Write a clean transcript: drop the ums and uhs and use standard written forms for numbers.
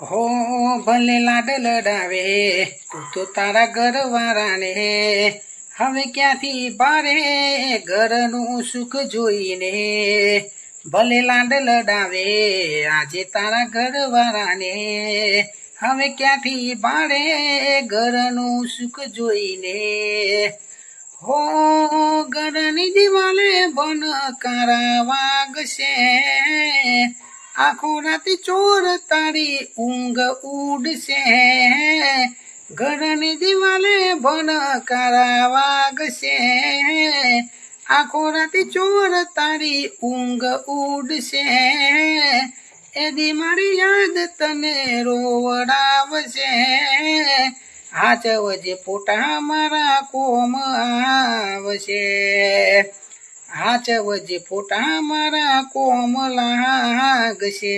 હો ભલે લાડ લડાવે તું તો તારા ઘરવાળાને હવે ક્યાંથી ભારે ઘરનું સુખ જોઈને ભલે લાડ લડાવે આજે તારા ઘરવાળાને હવે ક્યાંથી ભારે ઘરનું સુખ જોઈને હો ઘરની દિવાલે બનકારા વાગશે આખો રાતે ચોર તારી ઊંઘ ઉડશે ઘરની દિવાલે બનકારા વાગશે આખો રાતે ચોર તારી ઊંઘ ઉડશે એદી મારી યાદ તને રોવડાવશે હાચવજે પોટા મારા કોમ આવશે હાચવજે પોટા મારા કોમ લાગશે